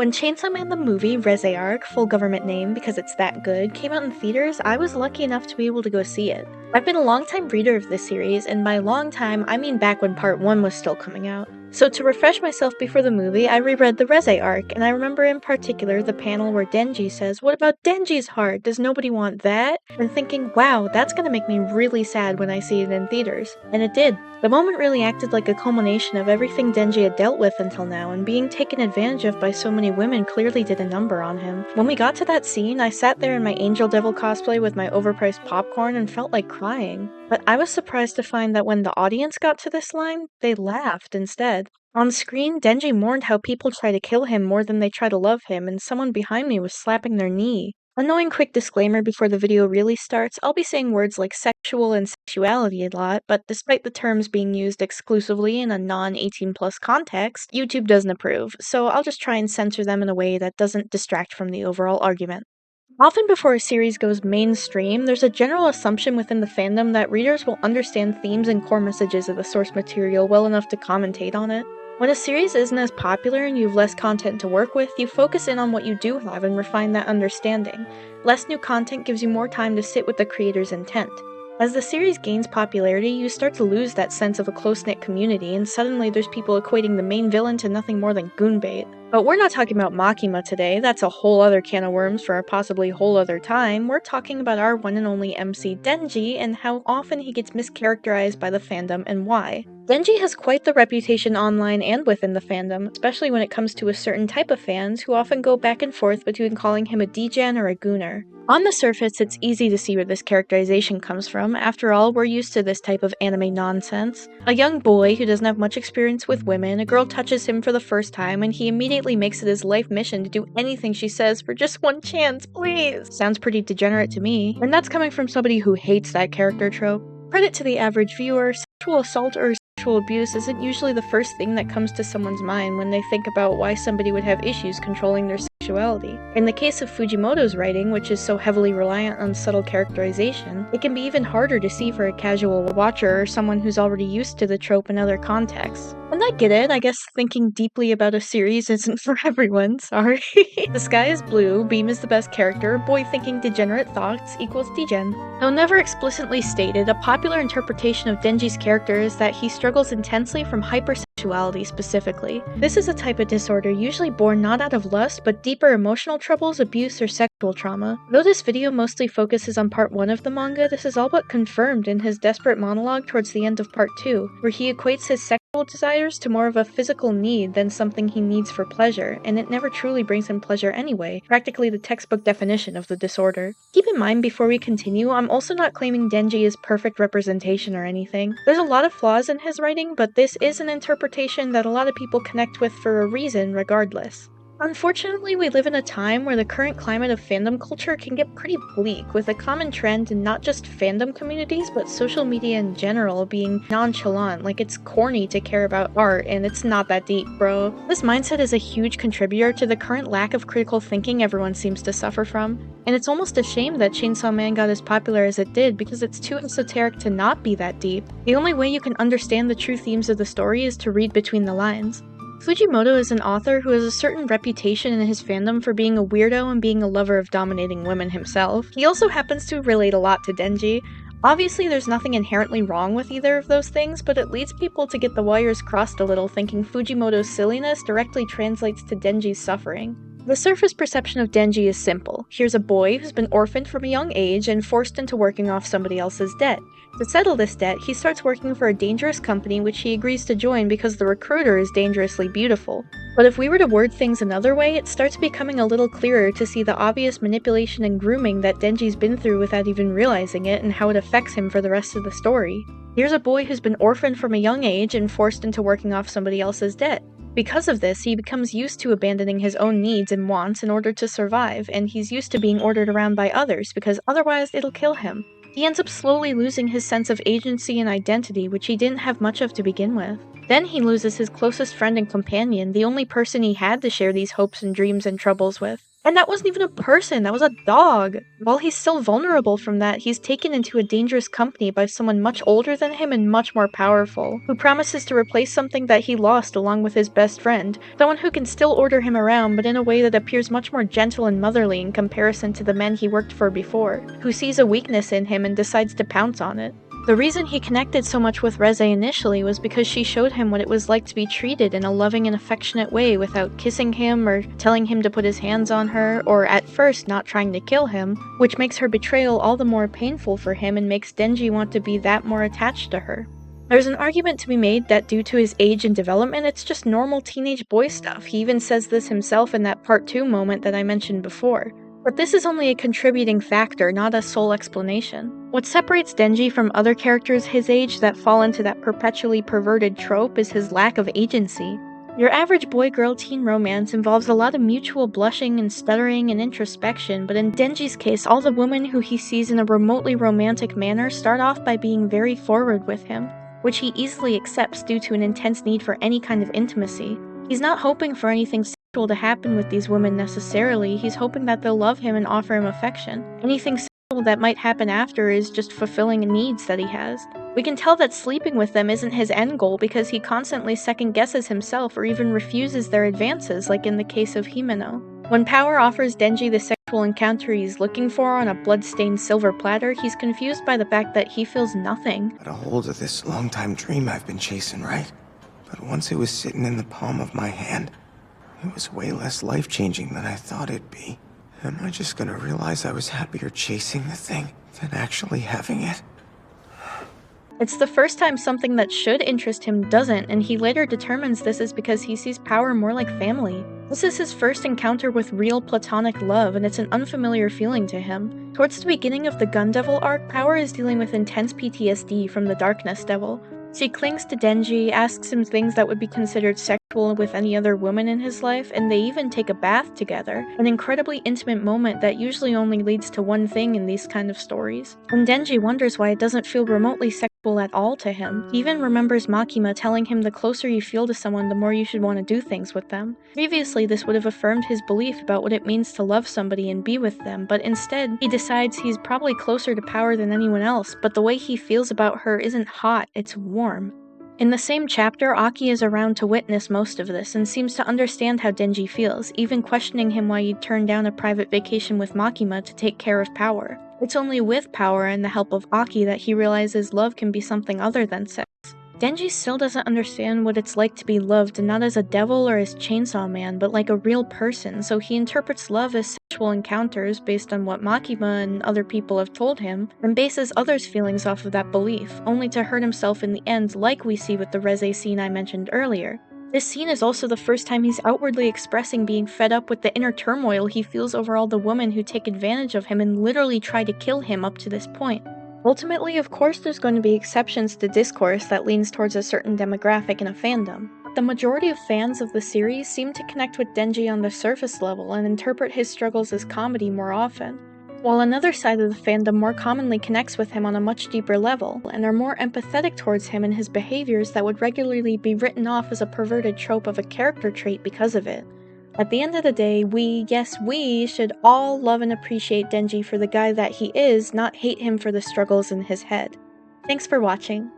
When Chainsaw Man the movie, Reze Arc, full government name because it's that good, came out in theaters, I was lucky enough to be able to go see it. I've been a longtime reader of this series, and by long time, I mean back when part 1 was still coming out. So to refresh myself before the movie, I reread the Reze Arc, and I remember in particular the panel where Denji says, "What about Denji's heart? Does nobody want that?" And thinking, wow, that's gonna make me really sad when I see it in theaters. And it did. The moment really acted like a culmination of everything Denji had dealt with until now, and being taken advantage of by so many women clearly did a number on him. When we got to that scene, I sat there in my Angel Devil cosplay with my overpriced popcorn and felt like crying. But I was surprised to find that when the audience got to this line, they laughed instead. On screen, Denji mourned how people try to kill him more than they try to love him, and someone behind me was slapping their knee. Annoying quick disclaimer before the video really starts, I'll be saying words like sexual and sexuality a lot, but despite the terms being used exclusively in a non-18 plus context, YouTube doesn't approve, so I'll just try and censor them in a way that doesn't distract from the overall argument. Often before a series goes mainstream, there's a general assumption within the fandom that readers will understand themes and core messages of the source material well enough to commentate on it. When a series isn't as popular and you have less content to work with, you focus in on what you do have and refine that understanding. Less new content gives you more time to sit with the creator's intent. As the series gains popularity, you start to lose that sense of a close-knit community, and suddenly there's people equating the main villain to nothing more than goon bait. But we're not talking about Makima today, that's a whole other can of worms for a possibly whole other time. We're talking about our one and only MC Denji and how often he gets mischaracterized by the fandom and why. Denji has quite the reputation online and within the fandom, especially when it comes to a certain type of fans who often go back and forth between calling him a degen or a gooner. On the surface, it's easy to see where this characterization comes from. After all, we're used to this type of anime nonsense. A young boy who doesn't have much experience with women, a girl touches him for the first time, and he immediately makes it his life mission to do anything she says for just one chance, please! Sounds pretty degenerate to me, and that's coming from somebody who hates that character trope. Credit to the average viewer, sexual assault or sexual abuse isn't usually the first thing that comes to someone's mind when they think about why somebody would have issues controlling their sexuality. In the case of Fujimoto's writing, which is so heavily reliant on subtle characterization, it can be even harder to see for a casual watcher or someone who's already used to the trope in other contexts. And I get it, I guess thinking deeply about a series isn't for everyone, sorry. The sky is blue, Beam is the best character, boy thinking degenerate thoughts equals degen. Though never explicitly stated, a popular interpretation of Denji's character is that he struggles intensely from hypersexuality specifically. This is a type of disorder usually born not out of lust, but deeper emotional troubles, abuse, or sexual trauma. Though this video mostly focuses on part 1 of the manga, this is all but confirmed in his desperate monologue towards the end of part 2, where he equates his sexual desires to more of a physical need than something he needs for pleasure, and it never truly brings him pleasure anyway, practically the textbook definition of the disorder. Keep in mind before we continue, I'm also not claiming Denji is perfect representation or anything. There's a lot of flaws in his writing, but this is an interpretation that a lot of people connect with for a reason regardless. Unfortunately, we live in a time where the current climate of fandom culture can get pretty bleak, with a common trend in not just fandom communities, but social media in general being nonchalant, like it's corny to care about art, and it's not that deep, bro. This mindset is a huge contributor to the current lack of critical thinking everyone seems to suffer from, and it's almost a shame that Chainsaw Man got as popular as it did because it's too esoteric to not be that deep. The only way you can understand the true themes of the story is to read between the lines. Fujimoto is an author who has a certain reputation in his fandom for being a weirdo and being a lover of dominating women himself. He also happens to relate a lot to Denji. Obviously, there's nothing inherently wrong with either of those things, but it leads people to get the wires crossed a little, thinking Fujimoto's silliness directly translates to Denji's suffering. The surface perception of Denji is simple. Here's a boy who's been orphaned from a young age and forced into working off somebody else's debt. To settle this debt, he starts working for a dangerous company which he agrees to join because the recruiter is dangerously beautiful. But if we were to word things another way, it starts becoming a little clearer to see the obvious manipulation and grooming that Denji's been through without even realizing it and how it affects him for the rest of the story. Here's a boy who's been orphaned from a young age and forced into working off somebody else's debt. Because of this, he becomes used to abandoning his own needs and wants in order to survive, and he's used to being ordered around by others because otherwise it'll kill him. He ends up slowly losing his sense of agency and identity, which he didn't have much of to begin with. Then he loses his closest friend and companion, the only person he had to share these hopes and dreams and troubles with. And that wasn't even a person, that was a dog! While he's still vulnerable from that, he's taken into a dangerous company by someone much older than him and much more powerful, who promises to replace something that he lost along with his best friend, someone who can still order him around but in a way that appears much more gentle and motherly in comparison to the men he worked for before, who sees a weakness in him and decides to pounce on it. The reason he connected so much with Reze initially was because she showed him what it was like to be treated in a loving and affectionate way without kissing him or telling him to put his hands on her, or at first not trying to kill him, which makes her betrayal all the more painful for him and makes Denji want to be that more attached to her. There's an argument to be made that due to his age and development, it's just normal teenage boy stuff. He even says this himself in that part 2 moment that I mentioned before. But this is only a contributing factor, not a sole explanation. What separates Denji from other characters his age that fall into that perpetually perverted trope is his lack of agency. Your average boy-girl teen romance involves a lot of mutual blushing and stuttering and introspection, but in Denji's case, all the women who he sees in a remotely romantic manner start off by being very forward with him, which he easily accepts due to an intense need for any kind of intimacy. He's not hoping for anything sexual to happen with these women necessarily, he's hoping that they'll love him and offer him affection. Anything sexual that might happen after is just fulfilling needs that he has. We can tell that sleeping with them isn't his end goal because he constantly second-guesses himself or even refuses their advances, like in the case of Himeno. When Power offers Denji the sexual encounter he's looking for on a blood-stained silver platter, he's confused by the fact that he feels nothing. Got a hold of this long-time dream I've been chasing, right? But once it was sitting in the palm of my hand, it was way less life-changing than I thought it'd be. Am I just gonna realize I was happier chasing the thing than actually having it? It's the first time something that should interest him doesn't, and he later determines this is because he sees Power more like family. This is his first encounter with real platonic love, and it's an unfamiliar feeling to him. Towards the beginning of the Gun Devil arc, Power is dealing with intense PTSD from the Darkness Devil. She clings to Denji, asks him things that would be considered sexual with any other woman in his life, and they even take a bath together, an incredibly intimate moment that usually only leads to one thing in these kind of stories. And Denji wonders why it doesn't feel remotely sexual at all to him. He even remembers Makima telling him the closer you feel to someone, the more you should want to do things with them. Previously, this would have affirmed his belief about what it means to love somebody and be with them, but instead, he decides he's probably closer to Power than anyone else, but the way he feels about her isn't hot, it's warm. In the same chapter, Aki is around to witness most of this and seems to understand how Denji feels, even questioning him why he'd turned down a private vacation with Makima to take care of Power. It's only with Power and the help of Aki that he realizes love can be something other than sex. Denji still doesn't understand what it's like to be loved, not as a devil or as Chainsaw Man, but like a real person, so he interprets love as sexual encounters based on what Makima and other people have told him, and bases others' feelings off of that belief, only to hurt himself in the end like we see with the Reze scene I mentioned earlier. This scene is also the first time he's outwardly expressing being fed up with the inner turmoil he feels over all the women who take advantage of him and literally try to kill him up to this point. Ultimately, of course, there's going to be exceptions to discourse that leans towards a certain demographic in a fandom. The majority of fans of the series seem to connect with Denji on the surface level and interpret his struggles as comedy more often, while another side of the fandom more commonly connects with him on a much deeper level, and are more empathetic towards him and his behaviors that would regularly be written off as a perverted trope of a character trait because of it. At the end of the day, yes we, should all love and appreciate Denji for the guy that he is, not hate him for the struggles in his head. Thanks for watching.